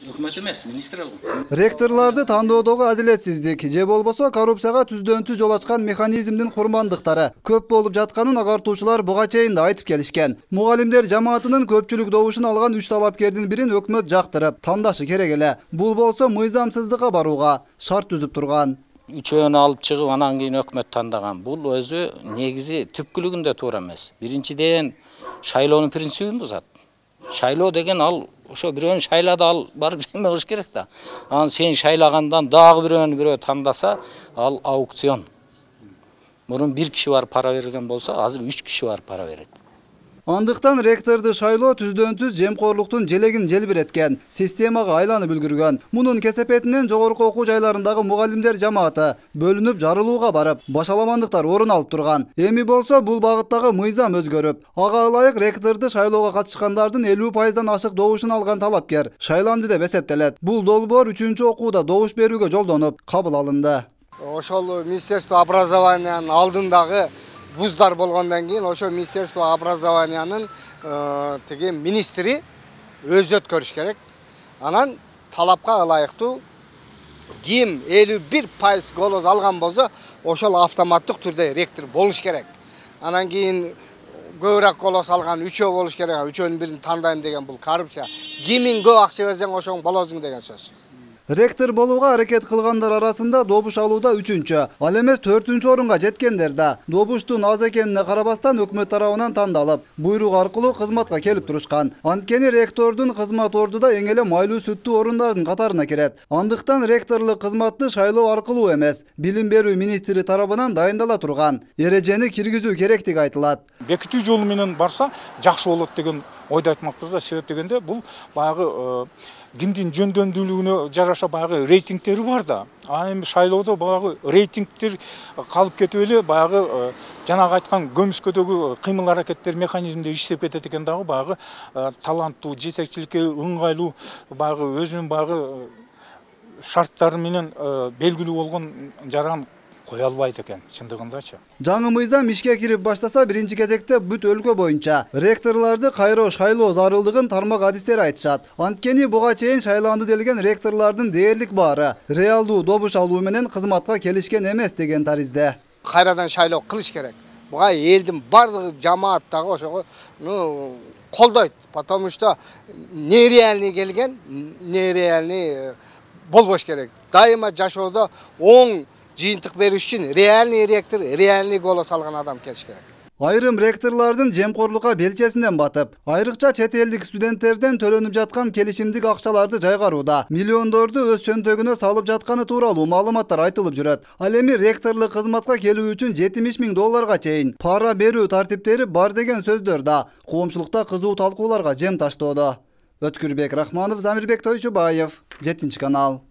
Өкмөт эмес, министр ал. Ректорларды тандоодогу адилетсиздик же болбосо коррупцияга түздөн-түз жол ачкан механизмдин курмандыктары көп болуп жатканын агартуучулар буга чейин да айтып келишкен. Мугалимдер жамаатынын көпчүлүк добушун алган 3 талапкердин бирин өкмөт жактырып, тандашы керек эле. Бул болсо мыйзамсыздыкка барууга шарт түзүп турган. Үчөөнү алып чыгып, анан кийин өкмөт тандаган. Бул өзү негизи түпкүлүгүндө туура эмес. Биринчиден шайлоонун принцибин бузат. Шайлоо деген ал ошо бирөөнү шайлады, ал барып эме кылыш керек да. Анан сен шайлагандан дагы бирөө тандаса, ал аукцион. Мурун бир киши барып пара берген болсо, азыр 3 киши барып пара берет. Андыктан ректорду шайлоо түздөн-түз жемкорлуктун желегин желбиреткен, системага айланып үлгүргөн. Мунун кесепетинен жогорку окуу жайларындагы мугалимдер жамааты бөлүнүп жарылууга барып, башаламандыктар орун алып турган. Эми болсо бул багыттагы мыйзам өзгөрүп, ага ылайык ректорду шайлоого катышкандардын 50%дан ашык добушун алган талапкер шайланды деп эсептелет. Бул долбоор 3-чү окууда добуш берүүгө жолдонуп, кабыл алынды. Ошол Министерство образованиянын алдындагы вуздар болгондон кийин ошо Министерство образованиянын тиги министри өзү өткөрүш керек. Анан талапка ылайыктуу ким 51% голос алган болсо, ошол автоматтык түрдө ректор болуш керек. Анан кийин көбүрөөк голос алган 3 болуш керек. 3-өнүн бирин тандайм деген бул коррупция. Кимин көп акча берсең ошоң болосуң деген сөз. Ректор болууга аракет кылгандар арасында добуш алууда 3-чү, ал эмес 4-чү орунга жеткендер да добуштун аз экенине карабастан өкмөт тарабынан тандалып, буйрук аркылуу кызматка келип турушкан. Анткени ректордун кызмат ордуда эң эле майлуу сүттүү орундардын катарына кирет. Андыктан ректорлук кызматты шайлоо аркылуу эмес, билим берүү министри тарабынан дайындала турган эрежени киргизүү керектиги айтылат. Бекитүү жолу менен барса жакшы болот деген ойду айтмакпыз да. Себеп дегенде бул баягы кимдин жөндөмдүүлүгүнө жараша баягы рейтингтери бар да. А эми шайлоодо баягы рейтингтер калып кетип эле баягы жанагы айткан көмүскөдөгү кыймыл аракеттер механизмде иштеп кетет экен дагы, баягы таланттуу, жетекчиликке ыңгайлуу, баягы өзүнүн баягы шарттары менен белгилүү болгон жаран кое албайт экен чындыгындачы. Жаңы мыйзам ишке кирип баштаса, биринчи кезекте бүт өлкө боюнча ректорлорду кайра шайлоо зарылдыгын тармак адистер айтышат. Анткени буга чейин шайланды делген ректорлордун дээрлик баары реалдуу добуш алуу менен кызматка келишкен эмес деген таризде. Кайрадан шайлоо кылыш керек. Буга элдин бардыгы жамааттагы ошого колдойт, потому что нереальный келген, нереальный болбош керек. Дайыма жашоодо оң жыйынтык бериш үчүн реальный ректор, реальный голос алган адам келиш керек. Айрым ректорлордун жемкорлукка белчесинен батып, айрыкча чет элдик студенттерден төлөнүп жаткан келишимдик акчаларды жайгарууда миллиондорду өз чөнтөгүнө салып жатканы тууралуу маалыматтар айтылып жүрөт. Ал эми ректорлук кызматка келүү үчүн 70 000 долларга чейин пара берүү тартиптери бар деген сөздөр да коомчулукта кызуу талкууларга жем таштоодо. Өткүрбек Рахманов, Замирбек Тойчубаев, 7 канал.